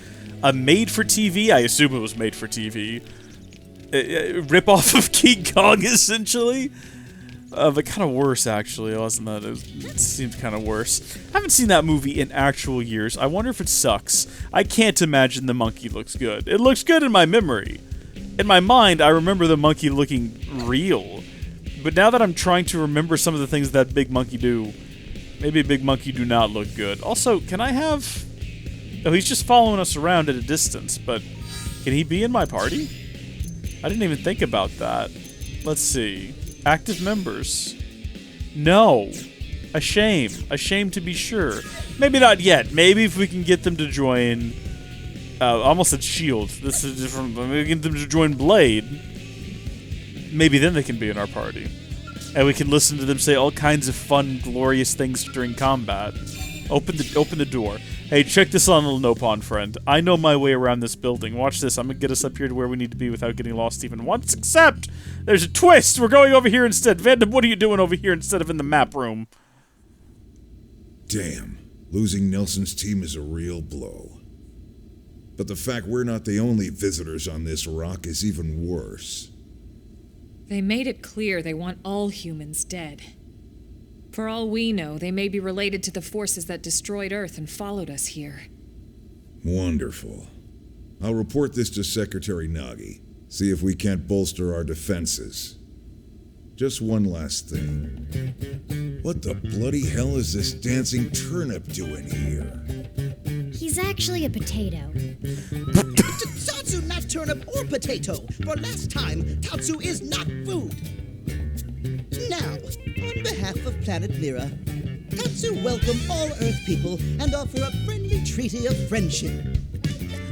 Speaker 1: made-for-TV? I assume it was made-for-TV. Rip-off of King Kong, essentially. But kind of worse, actually, wasn't that? It seemed kind of worse. I haven't seen that movie in actual years. I wonder if it sucks. I can't imagine the monkey looks good. It looks good in my memory. In my mind, I remember the monkey looking real. But now that I'm trying to remember some of the things that Big Monkey do, maybe Big Monkey do not look good. Also, can I have... Oh, he's just following us around at a distance, but can he be in my party? I didn't even think about that. Let's see. Active members. No. A shame. A shame to be sure. Maybe not yet. Maybe if we can get them to join... almost said Shield. This is different. Maybe we can get them to join Blade. Maybe then they can be in our party. And we can listen to them say all kinds of fun, glorious things during combat. Open the door. Hey, check this on, little Nopon friend. I know my way around this building. Watch this. I'm gonna get us up here to where we need to be without getting lost even once, except there's a twist! We're going over here instead. Vandom, what are you doing over here instead of in the map room?
Speaker 4: Damn. Losing Nelson's team is a real blow. But the fact we're not the only visitors on this rock is even worse.
Speaker 2: They made it clear they want all humans dead. For all we know, they may be related to the forces that destroyed Earth and followed us here.
Speaker 4: Wonderful. I'll report this to Secretary Nagi. See if we can't bolster our defenses. Just one last thing. What the bloody hell is this dancing turnip doing here?
Speaker 3: He's actually a potato.
Speaker 5: Tatsu, not turnip or potato. For last time, Tatsu is not food. Now, on behalf of Planet Mira, Tatsu welcome all Earth people and offer a friendly treaty of friendship.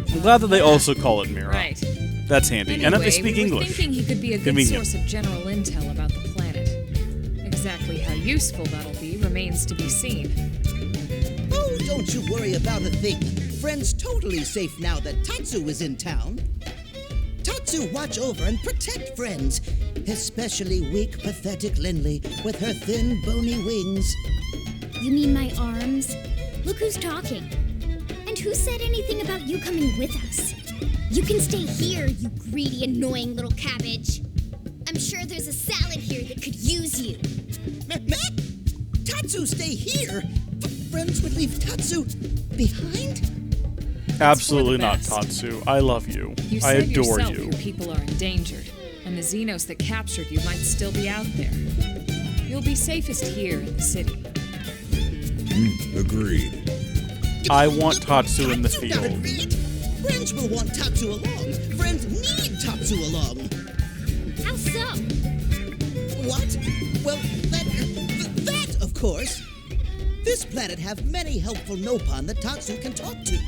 Speaker 1: I'm glad that they also call it Mira.
Speaker 2: Right.
Speaker 1: That's handy.
Speaker 2: Anyway,
Speaker 1: And that they speak
Speaker 2: we were
Speaker 1: English.
Speaker 2: thinking he could be a good
Speaker 1: Convenient.
Speaker 2: source of general intel about the planet. Exactly how useful that'll be remains to be seen.
Speaker 5: Oh, don't you worry about a thing. Friend's totally safe now that Tatsu is in town. Tatsu watch over and protect friends, especially weak, pathetic Lindley with her thin, bony wings.
Speaker 3: You mean my arms? Look who's talking. And who said anything about you coming with us? You can stay here, you greedy, annoying little cabbage. I'm sure there's a salad here that could use you.
Speaker 5: Meh? Tatsu stay here? Friends would leave Tatsu behind?
Speaker 1: Absolutely
Speaker 2: the
Speaker 1: not,
Speaker 2: best.
Speaker 1: Tatsu. I love you.
Speaker 2: You
Speaker 1: I
Speaker 2: said
Speaker 1: adore
Speaker 2: yourself
Speaker 1: you.
Speaker 2: your people are endangered, and the Xenos that captured you might still be out there. You'll be safest here in the city.
Speaker 4: Agreed.
Speaker 1: I want Tatsu in the
Speaker 5: Tatsu got it
Speaker 1: field.
Speaker 5: beat. Friends will want Tatsu along. Friends need Tatsu along.
Speaker 3: How so?
Speaker 5: What? Well, that, of course. This planet have many helpful Nopon that Tatsu can talk to.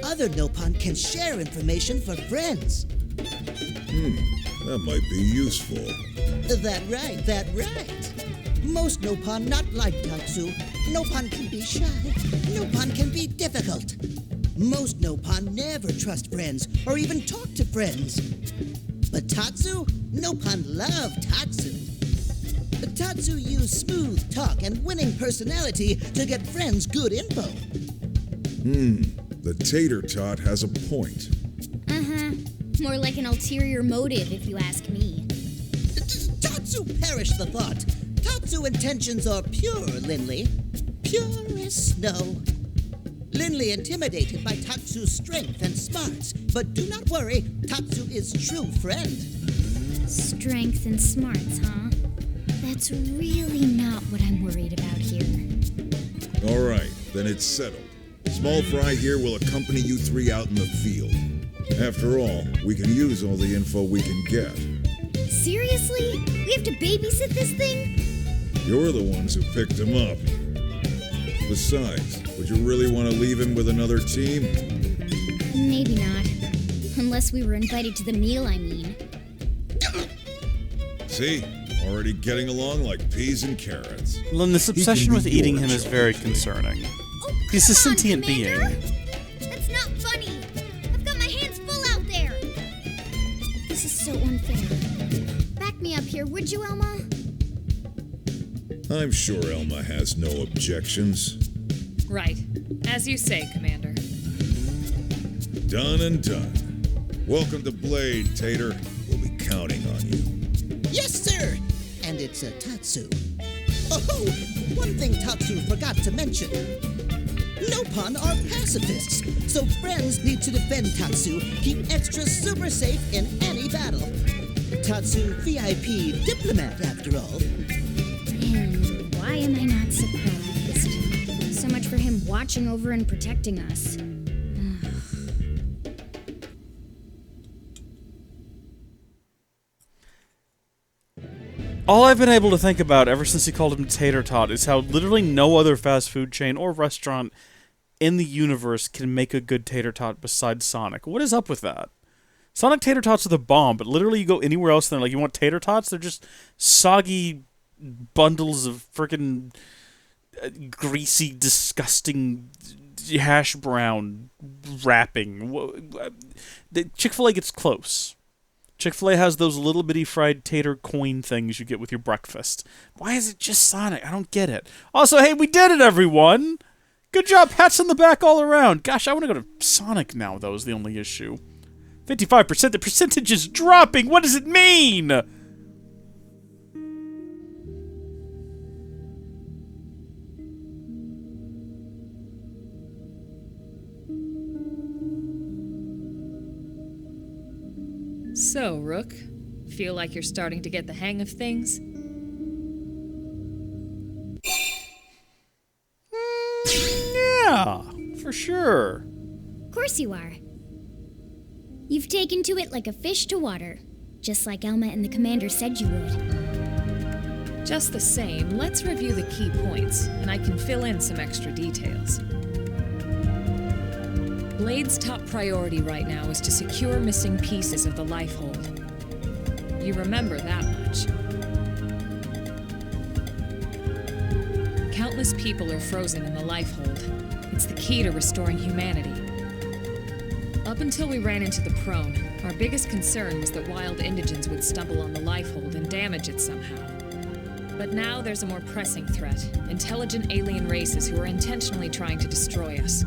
Speaker 5: Other Nopon can share information for friends.
Speaker 4: That might be useful.
Speaker 5: That right. Most Nopon not like Tatsu. Nopon can be shy. Nopon can be difficult. Most Nopon never trust friends or even talk to friends. But Tatsu? Nopon love Tatsu. Tatsu use smooth talk and winning personality to get friends good info.
Speaker 4: The Tater Tot has a point.
Speaker 3: More like an ulterior motive, if you ask me.
Speaker 5: Tatsu perish the thought. Tatsu intentions are pure, Lindley. Pure as snow. Lindley intimidated by Tatsu's strength and smarts, but do not worry, Tatsu is true friend.
Speaker 3: Strength and smarts, huh? That's really not what I'm worried about here.
Speaker 4: All right, then it's settled. Small Fry here will accompany you three out in the field. After all, we can use all the info we can get.
Speaker 3: Seriously? We have to babysit this thing?
Speaker 4: You're the ones who picked him up. Besides, would you really want to leave him with another team?
Speaker 3: Maybe not. Unless we were invited to the meal, I mean.
Speaker 4: See? Already getting along like peas and carrots.
Speaker 1: Lynn, this
Speaker 4: He
Speaker 1: obsession
Speaker 4: can
Speaker 1: with
Speaker 4: be
Speaker 1: eating
Speaker 4: your
Speaker 1: him is
Speaker 4: charge,
Speaker 1: very
Speaker 4: Lee.
Speaker 1: concerning.
Speaker 3: Oh,
Speaker 1: He's a
Speaker 3: come on,
Speaker 1: sentient
Speaker 3: Commander.
Speaker 1: being.
Speaker 3: That's not funny. I've got my hands full out there. This is so unfair. Back me up here, would you, Elma?
Speaker 4: I'm sure Elma has no objections.
Speaker 2: Right. As you say, Commander.
Speaker 4: Done and done. Welcome to Blade, Tater. We'll be counting on you.
Speaker 5: Yes, sir. And it's a Tatsu. Oh, one thing Tatsu forgot to mention. Nopon are pacifists, so friends need to defend Tatsu, keep extra super safe in any battle. Tatsu VIP diplomat, after all.
Speaker 3: And why am I not surprised? So much for him watching over and protecting us.
Speaker 1: All I've been able to think about ever since he called him Tater Tot is how literally no other fast food chain or restaurant in the universe can make a good tater tot besides Sonic. What is up with that? Sonic tater tots are the bomb, but literally you go anywhere else and they're like, you want tater tots? They're just soggy bundles of frickin' greasy, disgusting hash brown wrapping. Chick-fil-A gets close. Chick-fil-A has those little bitty fried tater coin things you get with your breakfast. Why is it just Sonic? I don't get it. Also, hey, we did it, everyone! Good job, pats on the back all around. Gosh, I want to go to Sonic now, though, is the only issue. 55%, the percentage is dropping! What does it mean?
Speaker 2: So, Rook, feel like you're starting to get the hang of things?
Speaker 1: sure.
Speaker 3: Of course you are. You've taken to it like a fish to water, just like Elma and the commander said you would.
Speaker 2: Just the same, let's review the key points, and I can fill in some extra details. Blade's top priority right now is to secure missing pieces of the Lifehold. You remember that much. Countless people are frozen in the Lifehold. It's the key to restoring humanity. Up until we ran into the Prone, our biggest concern was that wild indigents would stumble on the Lifehold and damage it somehow. But now there's a more pressing threat, intelligent alien races who are intentionally trying to destroy us.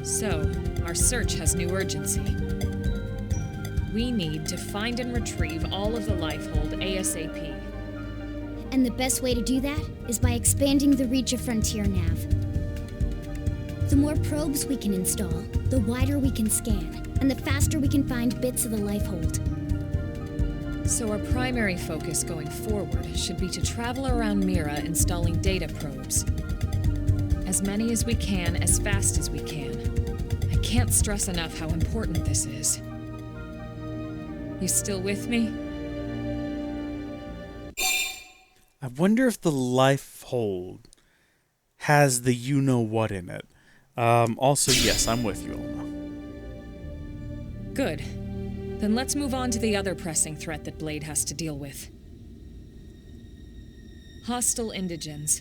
Speaker 2: So, our search has new urgency. We need to find and retrieve all of the Lifehold ASAP.
Speaker 3: And the best way to do that is by expanding the reach of Frontier Nav. The more probes we can install, the wider we can scan, and the faster we can find bits of the Lifehold.
Speaker 2: So our primary focus going forward should be to travel around Mira installing data probes. As many as we can, as fast as we can. I can't stress enough how important this is. You still with me?
Speaker 1: I wonder if the Lifehold has the you-know-what in it. Also, yes, I'm with you, Elma.
Speaker 2: Good. Then let's move on to the other pressing threat that Blade has to deal with. Hostile indigents.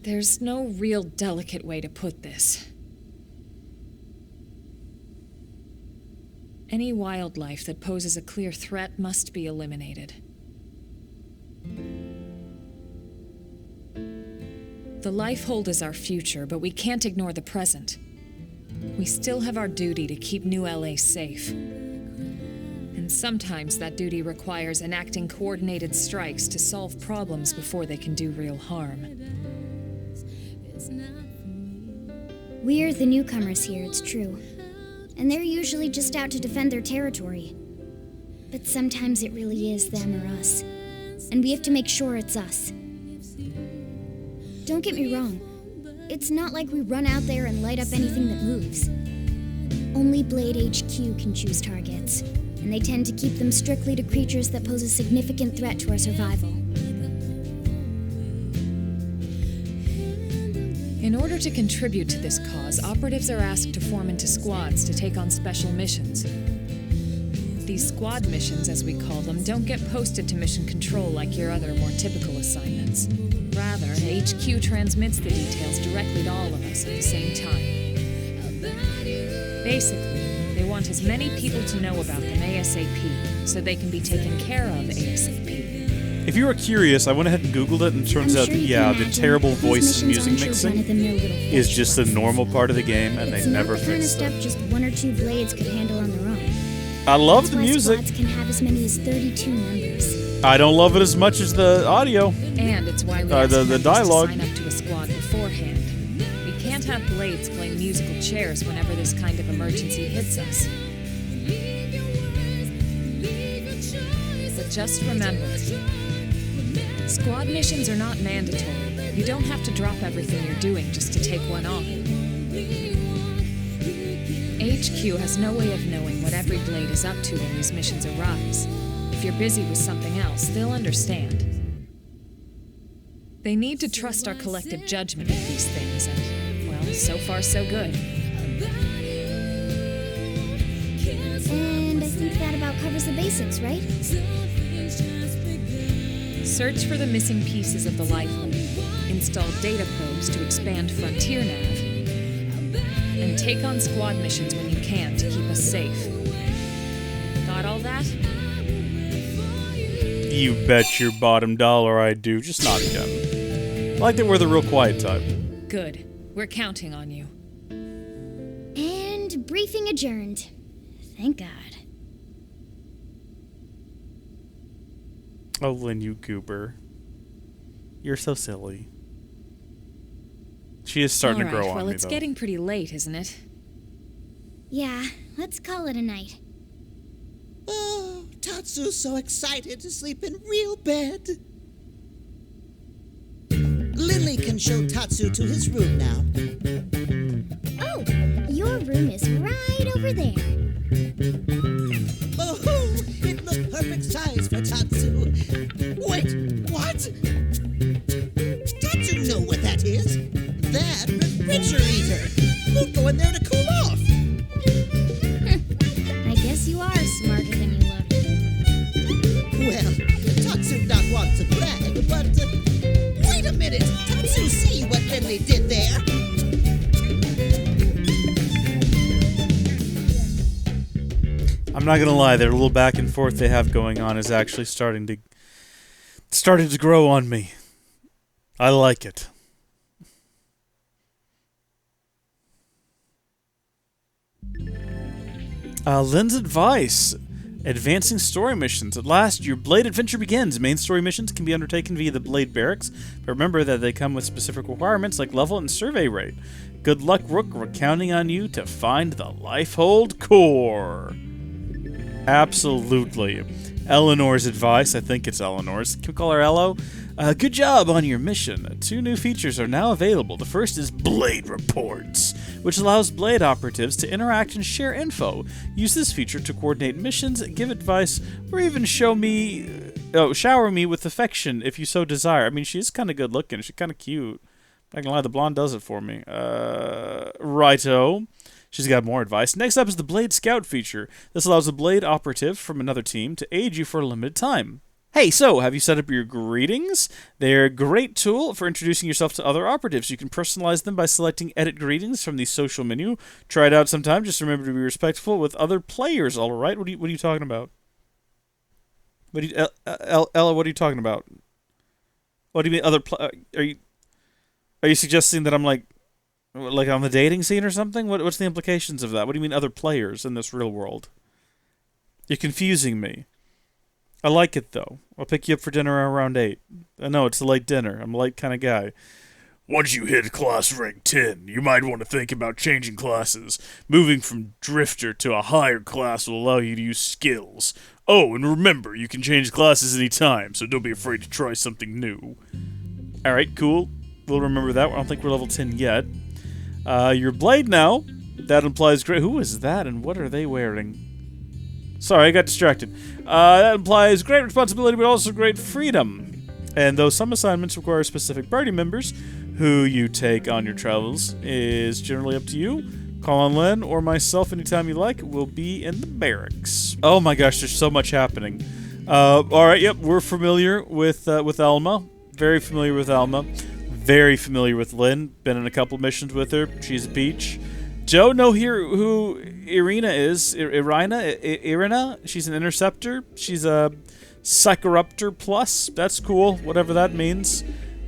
Speaker 2: There's no real delicate way to put this. Any wildlife that poses a clear threat must be eliminated. The Lifehold is our future, but we can't ignore the present. We still have our duty to keep New LA safe. And sometimes that duty requires enacting coordinated strikes to solve problems before they can do real harm.
Speaker 3: We're the newcomers here, it's true. And they're usually just out to defend their territory. But sometimes it really is them or us. And we have to make sure it's us. Don't get me wrong. It's not like we run out there and light up anything that moves. Only Blade HQ can choose targets, and they tend to keep them strictly to creatures that pose a significant threat to our survival.
Speaker 2: In order to contribute to this cause, operatives are asked to form into squads to take on special missions. These squad missions, as we call them, don't get posted to mission control like your other, more typical assignments. Rather, HQ transmits the details directly to all of us at the same time. Basically, they want as many people to know about them ASAP, so they can be taken care of ASAP.
Speaker 1: If you were curious, I went ahead and Googled it, and it turns out that, yeah, the terrible voice and music mixing is just a normal part of the game, and they never fixed it.
Speaker 3: Just one or two blades could handle on their own.
Speaker 1: I love the music.
Speaker 3: Squads can have as many as 32 members.
Speaker 1: I don't love it as much as the audio.
Speaker 2: And it's why we ask
Speaker 1: the dialogue.
Speaker 2: to sign up to a squad beforehand. We can't have blades playing musical chairs whenever this kind of emergency hits us. But just remember, squad missions are not mandatory. You don't have to drop everything you're doing just to take one on. HQ has no way of knowing what every blade is up to when these missions arise. If you're busy with something else, they'll understand. They need to trust our collective judgment of these things, and, well, so far so good.
Speaker 3: And I think that about covers the basics, right?
Speaker 2: Search for the missing pieces of the Lifehold, install data probes to expand Frontier Nav, and take on squad missions when you can to keep us safe. Got all that?
Speaker 1: You bet your bottom dollar I do. Just not again. I like that we're the real quiet type.
Speaker 2: Good. We're counting on you.
Speaker 3: And briefing adjourned. Thank God.
Speaker 1: Oh, Lynn, you goober. You're so silly. She is starting to grow on me,
Speaker 2: well, it's
Speaker 1: though.
Speaker 2: getting pretty late, isn't it?
Speaker 3: Yeah, let's call it a night.
Speaker 5: Oh, Tatsu's so excited to sleep in real bed. Lily can show Tatsu to his room now.
Speaker 3: Your room is right over there.
Speaker 5: Oh, it looked perfect size for Tatsu. Wait, what? Tatsu know what that is. That refrigerator. We'll go in there to cool off.
Speaker 3: I guess you are smarter than you look.
Speaker 5: Well, Tatsu not want to brag, but wait a minute. Tatsu see what Lindley did there.
Speaker 1: I'm not gonna lie, that little back and forth they have going on is actually starting to grow on me. I like it. Lynn's advice. Advancing story missions. At last, your Blade adventure begins. Main story missions can be undertaken via the Blade barracks, but remember that they come with specific requirements like level and survey rate. Good luck, Rook. We're counting on you to find the Lifehold core. Absolutely. Eleanor's advice. I think it's Eleanor's. Can we call her Elo? Good job on your mission. 2 new features are now available. The first is Blade Reports, which allows Blade operatives to interact and share info. Use this feature to coordinate missions, give advice, or even shower me with affection if you so desire. I mean, she's kind of good looking. She's kind of cute. Not gonna lie, the blonde does it for me. Righto. She's got more advice. Next up is the Blade Scout feature. This allows a Blade operative from another team to aid you for a limited time. Hey, so, have you set up your greetings? They're a great tool for introducing yourself to other operatives. You can personalize them by selecting Edit Greetings from the social menu. Try it out sometime. Just remember to be respectful with other players, alright? What are you talking about? Ella, what are you talking about? What do you mean other are you suggesting that I'm like on the dating scene or something? What's the implications of that? What do you mean other players in this real world? You're confusing me. I like it, though. I'll pick you up for dinner around 8. I know, it's a late dinner. I'm a late kind of guy.
Speaker 4: Once you hit class rank 10, you might want to think about changing classes. Moving from Drifter to a higher class will allow you to use skills. Oh, and remember, you can change classes anytime, so don't be afraid to try something new.
Speaker 1: Alright, cool. We'll remember that. I don't think we're level 10 yet. Your Blade now. That implies great... Who is that, and what are they wearing? Sorry, I got distracted. That implies great responsibility, but also great freedom. And though some assignments require specific party members who you take on your travels, is generally up to you. Call on Len or myself anytime you like. We'll be in the barracks. Oh my gosh, there's so much happening. Alright, yep, we're familiar with Alma. Very familiar with Alma. Very familiar with Lynn. Been in a couple missions with her. She's a peach. Don't know here who Irina is. Irina? She's an interceptor. She's a Psychoruptor Plus. That's cool. Whatever that means.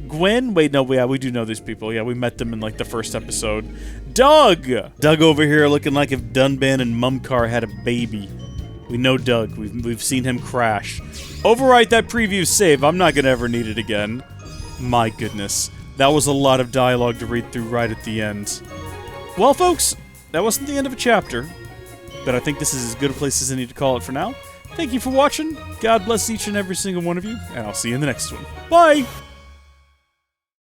Speaker 1: Gwen? Wait, no, yeah, we do know these people. Yeah, we met them in, like, the first episode. Doug! Doug over here looking like if Dunban and Mumcar had a baby. We know Doug. We've seen him crash. Overwrite that preview save. I'm not gonna ever need it again. My goodness. That was a lot of dialogue to read through right at the end. Well, folks, that wasn't the end of a chapter, but I think this is as good a place as I need to call it for now. Thank you for watching. God bless each and every single one of you, and I'll see you in the next one. Bye!